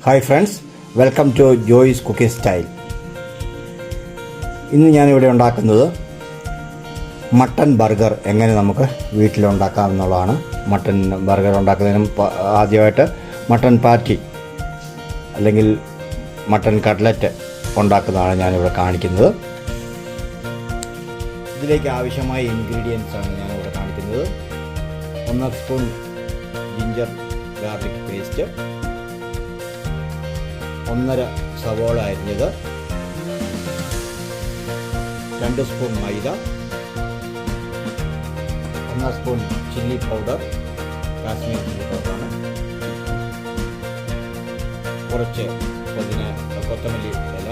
Hi friends, welcome to Joy's cooking style. ഇന്ന് ഞാനിവിടെ ഉണ്ടാക്കുന്നത് മട്ടൺ ബർഗർ എങ്ങനെ നമുക്ക് വീട്ടിലുണ്ടാക്കാം എന്നുള്ളതാണ്. മട്ടൺ ബർഗർ ഉണ്ടാക്കുന്നതിനും ആദ്യമായിട്ട് മട്ടൺ പാറ്റി അല്ലെങ്കിൽ മട്ടൺ കട്ട്ലറ്റ് ഉണ്ടാക്കുന്നതാണ് ഞാനിവിടെ കാണിക്കുന്നത്. ഇതിലേക്ക് ആവശ്യമായ ഇൻഗ്രീഡിയൻസ് ആണ് ഞാനിവിടെ കാണിക്കുന്നത്. 1 സ്പൂൺ ജിഞ്ചർ ഗാർലിക് പേസ്റ്റ്, 1.5 സവോള അരിഞ്ഞത്, 2 സ്പൂൺ മൈദ, 1 spoon chilli powder, Kashmir chilli പൗഡറാണ്, കുറച്ച് കൊത്തമല്ലി ഇല,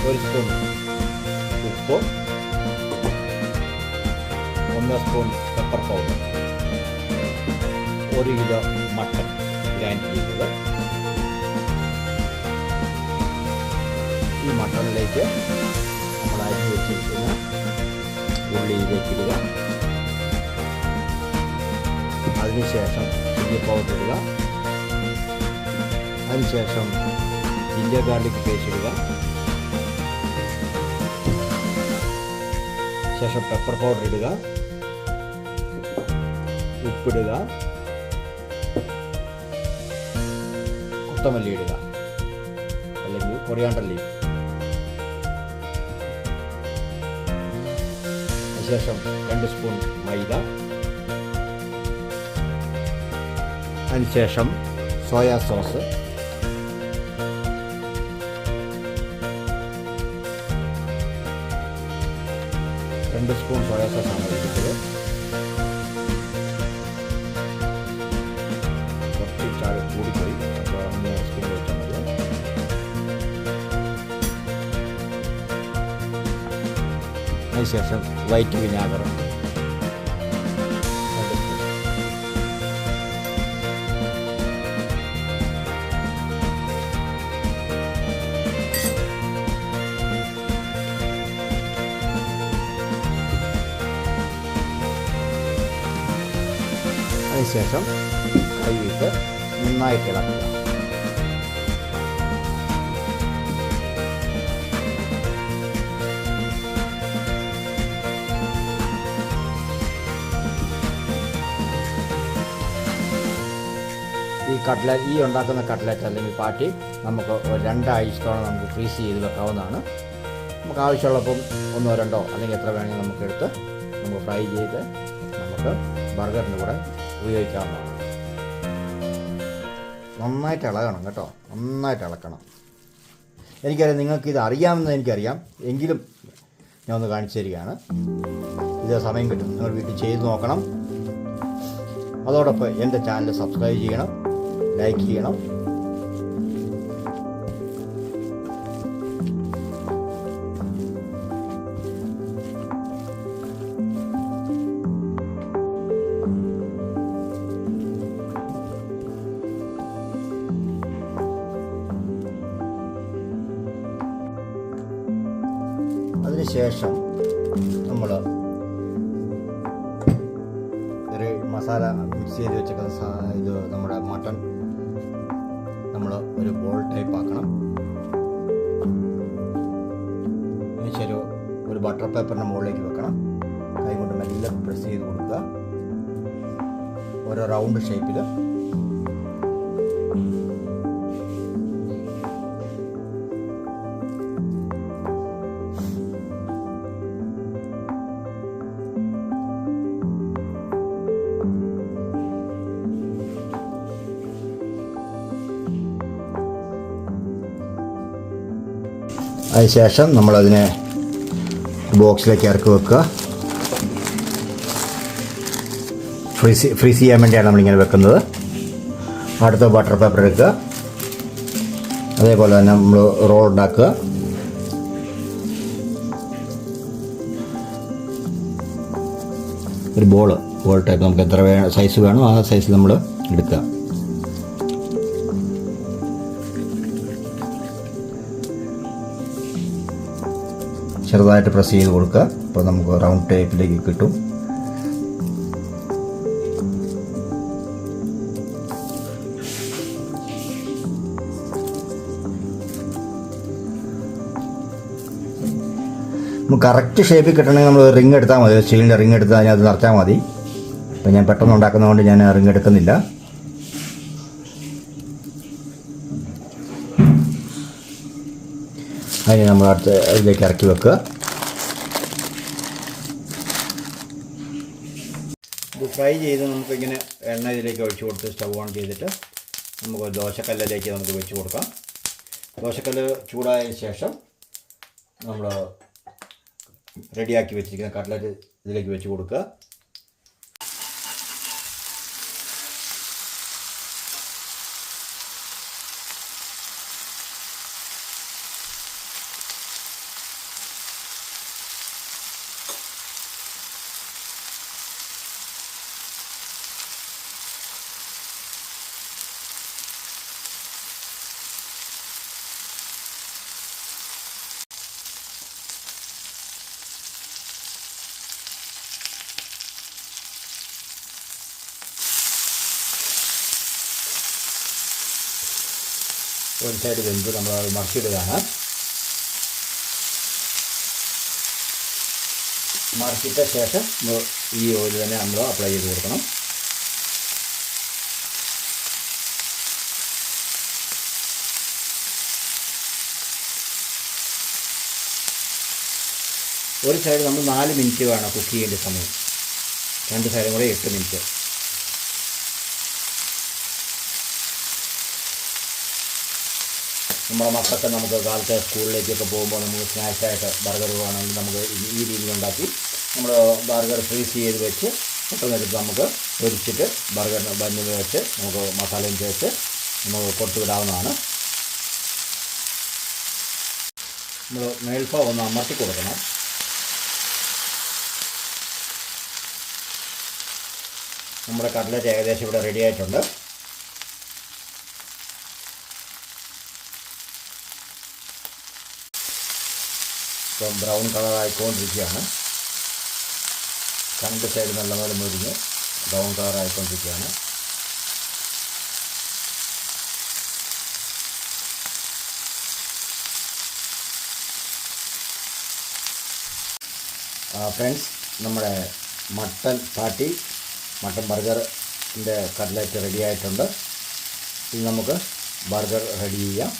1 സ്പൂൺ ഉപ്പ്, 1 spoon pepper powder, 1 kilo mutton grind ചെയ്തത്. ഈ മട്ടണിലേക്ക് നമ്മൾ അരിഞ്ഞ് വെച്ചിരിക്കുന്ന ഉള്ളിയിലേക്ക് ഇടുക. അതിനുശേഷം ചില്ലി പൗഡർ ഇടുക. അതിനുശേഷം ജിഞ്ചർ ഗാർലിക് പേസ്റ്റ് ഇടുക. ശേഷം പെപ്പർ പൗഡർ ഇടുക, ഉപ്പിടുക, കൊത്തമല്ലി ഇടുക അല്ലെങ്കിൽ കൊറിയാണ്ടർ ലീഫ്. അതിനുശേഷം 2 സ്പൂൺ മൈദ, അതിനുശേഷം സോയാ സോസ്, രണ്ട് സ്പൂൺ സോയാ സോസാണ് എടുത്തത്. കുറച്ച് ചായ കൂടിപ്പോയി, അപ്പോൾ 1 സ്പൂൺ വെച്ചാൽ മതി. അതിനുശേഷം വൈറ്റ് വിനാഗർ 2 സ്പൂൺ. അതിനുശേഷം കൈയിട്ട് നന്നായിട്ട് ഇളക്കുക. ഈ ഉണ്ടാക്കുന്ന കട്ട്ലറ്റ് അല്ലെങ്കിൽ പാറ്റി നമുക്ക് 2 ആഴ്ചത്തോളം നമുക്ക് ഫ്രീസ് ചെയ്ത് വെക്കാവുന്നതാണ്. നമുക്ക് ആവശ്യമുള്ളപ്പം 1 or 2 അല്ലെങ്കിൽ എത്ര വേണമെങ്കിൽ നമുക്ക് എടുത്ത് നമുക്ക് ഫ്രൈ ചെയ്ത് നമുക്ക് ബർഗറിൻ്റെ കൂടെ ഉപയോഗിക്കാവുന്നതാണ്. നന്നായിട്ട് ഇളകണം കേട്ടോ, നന്നായിട്ട് ഇളക്കണം. എനിക്കറിയാം നിങ്ങൾക്കിത് അറിയാമെന്ന് എനിക്കറിയാം, എങ്കിലും ഞാൻ ഒന്ന് കാണിച്ചു തരികയാണ്. ഇത് സമയം കിട്ടും, നിങ്ങൾ വീട്ടിൽ ചെയ്ത് നോക്കണം. അതോടൊപ്പം എൻ്റെ ചാനൽ സബ്സ്ക്രൈബ് ചെയ്യണം, ലൈക്ക് ചെയ്യണം. അതിനുശേഷം നമ്മൾ ഒരു മസാല മിക്സ് ചെയ്ത് വെച്ചേക്കുന്ന ഇത് നമ്മുടെ മട്ടൺ നമ്മൾ ഒരു ബോൾ ടൈപ്പ് ആക്കണം. അതിനുശേഷം ഒരു ബട്ടർ പേപ്പറിൻ്റെ മുകളിലേക്ക് വെക്കണം. കൈ കൊണ്ട് മെല്ലെ പ്രസ് ചെയ്ത് കൊടുക്കുക. ഓരോ റൗണ്ട് ഷേപ്പിൽ അതിനുശേഷം നമ്മളതിനെ ബോക്സിലേക്ക് ഇറക്കി വെക്കുക. ഫ്രീസ് ചെയ്യാൻ വേണ്ടിയാണ് നമ്മളിങ്ങനെ വെക്കുന്നത്. അടുത്ത ബട്ടർ പേപ്പർ എടുക്കുക. അതേപോലെ തന്നെ നമ്മൾ റോൾ ഉണ്ടാക്കുക. ഒരു ബോൾ ടൈപ്പ് നമുക്ക് എത്ര സൈസ് വേണോ ആ സൈസിൽ നമ്മൾ എടുക്കുക. ചെറുതായിട്ട് പ്രസ് ചെയ്ത് കൊടുക്കുക. അപ്പോൾ നമുക്ക് റൗണ്ട് ടൈപ്പിലേക്ക് കിട്ടും. നമുക്ക് കറക്റ്റ് ഷേപ്പിൽ കിട്ടണമെങ്കിൽ നമ്മൾ റിങ് എടുത്താൽ മതി. സ്റ്റീലിൻ്റെ റിങ് എടുത്ത് അതിനകത്ത് നിറച്ചാൽ മതി. അപ്പോൾ ഞാൻ പെട്ടെന്ന് ഉണ്ടാക്കുന്നതുകൊണ്ട് ഞാൻ റിങ് എടുക്കുന്നില്ല. അതിന് നമ്മൾ അടുത്ത് ഇതിലേക്ക് ഇറക്കി വെക്കുക. ഇത് ഫ്രൈ ചെയ്ത് നമുക്കിങ്ങനെ എണ്ണ ഇതിലേക്ക് ഒഴിച്ച് കൊടുത്ത് സ്റ്റവ് ഓൺ ചെയ്തിട്ട് നമുക്ക് ദോശക്കല്ലിലേക്ക് നമുക്ക് വെച്ച് കൊടുക്കാം. ദോശക്കല്ല് ചൂടായതിന് ശേഷം നമ്മൾ റെഡിയാക്കി വെച്ചിരിക്കുന്ന കട്ട്ലറ്റ് ഇതിലേക്ക് വെച്ച് കൊടുക്കുക. ഒരു സൈഡ് വെന്ത് നമ്മൾ അത് മറിച്ചിടുകയാണ്. മറിച്ചിട്ട ശേഷം ഈ ഓയിൽ തന്നെ നമ്മൾ അപ്ലൈ ചെയ്ത് കൊടുക്കണം. ഒരു സൈഡ് നമ്മൾ 4 മിനിറ്റ് വേണം കുക്ക് ചെയ്യേണ്ട സമയം. 2 സൈഡും കൂടെ 8 മിനിറ്റ്. നമ്മുടെ മക്കൾക്ക് നമുക്ക് കാലത്ത് സ്കൂളിലേക്കൊക്കെ പോകുമ്പോൾ നമുക്ക് സ്നാക്സായിട്ട് ബർഗർ വേണമെങ്കിൽ നമുക്ക് ഈ രീതിയിൽ ഉണ്ടാക്കി നമ്മൾ ബർഗർ ഫ്രീസ് ചെയ്ത് വെച്ച് പെട്ടെന്നെടുത്ത് നമുക്ക് പൊരിച്ചിട്ട് ബർഗർ ബന്നിൽ വെച്ച് നമുക്ക് മസാലയും ചേർത്ത് നമുക്ക് കൊടുത്തു വിടാവുന്നതാണ്. നമ്മൾ മേൽഭാഗം ഒന്ന് അമർത്തി കൊടുക്കണം. നമ്മുടെ കട്ട്ലറ്റ് ഏകദേശം ഇവിടെ റെഡി ആയിട്ടുണ്ട്. ഇപ്പം ബ്രൗൺ കളറായിക്കൊണ്ടിരിക്കുകയാണ്. 2 സൈഡ് നല്ലപോലെ മുരിഞ്ഞ് ബ്രൗൺ കളറായിക്കൊണ്ടിരിക്കുകയാണ്. ഫ്രണ്ട്സ്, നമ്മുടെ മട്ടൻ ബർഗറിൻ്റെ കട്ട്ലറ്റ് റെഡി ആയിട്ടുണ്ട്. ഇനി നമുക്ക് ബർഗർ റെഡി ചെയ്യാം.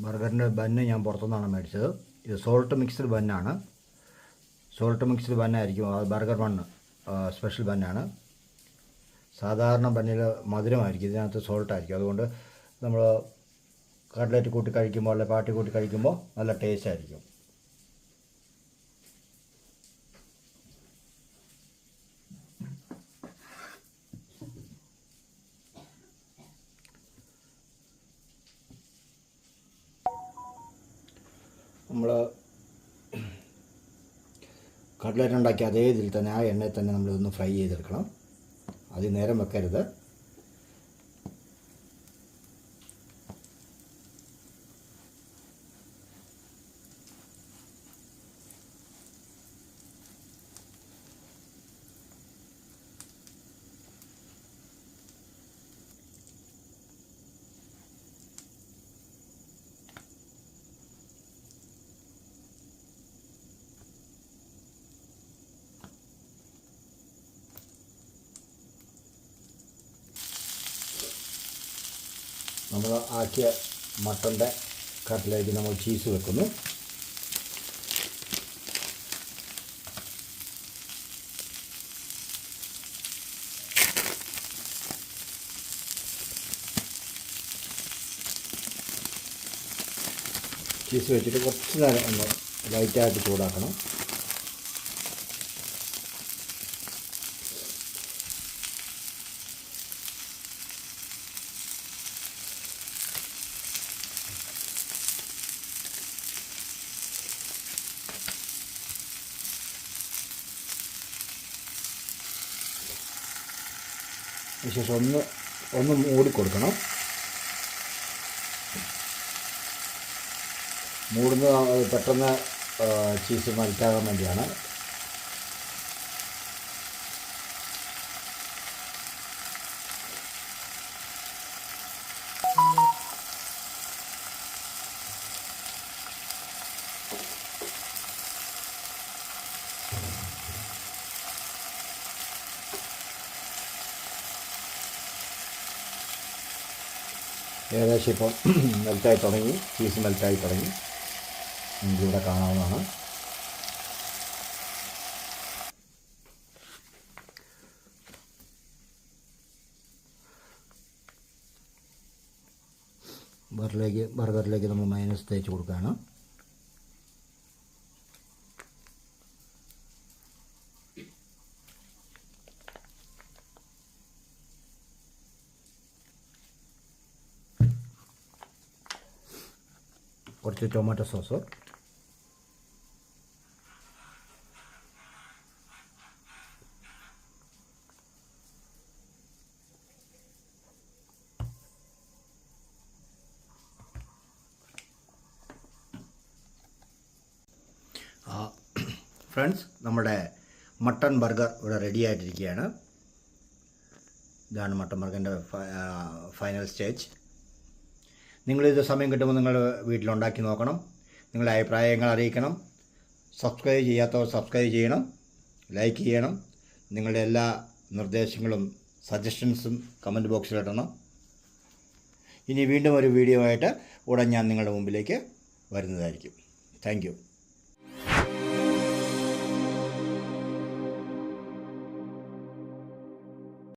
ബർഗറിൻ്റെ ബന്ന് ഞാൻ പുറത്തുനിന്നാണ് മേടിച്ചത്. ഇത് സോൾട്ട് മിക്സ്ഡ് ബന്നാണ്. സോൾട്ട് മിക്സ്ഡ് ബന്നായിരിക്കും ബർഗർ ബണ്ണ്. സ്പെഷ്യൽ ബന്നാണ്. സാധാരണ ബന്നിൽ മധുരമായിരിക്കും, ഇതിനകത്ത് സോൾട്ടായിരിക്കും. അതുകൊണ്ട് നമ്മൾ കട്ട്ലറ്റ് കൂട്ടി കഴിക്കുമ്പോൾ അല്ലെങ്കിൽ പാട്ടി കൂട്ടി കഴിക്കുമ്പോൾ നല്ല ടേസ്റ്റ് ആയിരിക്കും. നമ്മൾ കട്ട്ലറ്റ് ഉണ്ടാക്കി അതേ ഇതിൽ തന്നെ ആ എണ്ണയിൽ തന്നെ നമ്മളിതൊന്ന് ഫ്രൈ ചെയ്തെടുക്കണം. അത് നേരം വെക്കരുത്. നമ്മൾ ആക്കിയ മട്ടൻ്റെ കട്ട്ലറ്റിലേക്ക് നമ്മൾ ചീസ് വെക്കുന്നു. ചീസ് വെച്ചിട്ട് കുറച്ച് നേരം ഒന്ന് ലൈറ്റായിട്ട് ചൂടാക്കണം. അതിനുശേഷം ഒന്ന് മൂടിക്കൊടുക്കണം. മൂടുന്നത് പെട്ടെന്ന് ചീസ് മെൽറ്റാകാൻ വേണ്ടിയാണ്. ഏകദേശം ഇപ്പം മെൽറ്റായി തുടങ്ങി, ചീസ് മെൽറ്റായി തുടങ്ങി, നമുക്കിവിടെ കാണാവുന്നതാണ്. ബർഗറിലേക്ക് നമ്മൾ മയോണൈസ് തേച്ച് കൊടുക്കുകയാണ്. കുറച്ച് ടൊമാറ്റോ സോസ്, ഫ്രണ്ട്സ്, നമ്മുടെ മട്ടൺ ബർഗർ ഇവിടെ റെഡി ആയിട്ടിരിക്കുകയാണ്. ഇതാണ് മട്ടൺ ബർഗറിൻ്റെ ഫൈനൽ സ്റ്റേജ്. നിങ്ങളിത് സമയം കിട്ടുമ്പോൾ നിങ്ങൾ വീട്ടിലുണ്ടാക്കി നോക്കണം. നിങ്ങളുടെ അഭിപ്രായങ്ങൾ അറിയിക്കണം. സബ്സ്ക്രൈബ് ചെയ്യാത്തവർ സബ്സ്ക്രൈബ് ചെയ്യണം, ലൈക്ക് ചെയ്യണം. നിങ്ങളുടെ എല്ലാ നിർദ്ദേശങ്ങളും സജഷൻസും കമൻറ്റ് ബോക്സിലിടണം. ഇനി വീണ്ടും ഒരു വീഡിയോ ആയിട്ട് ഉടൻ ഞാൻ നിങ്ങളുടെ മുമ്പിലേക്ക് വരുന്നതായിരിക്കും. Thank you.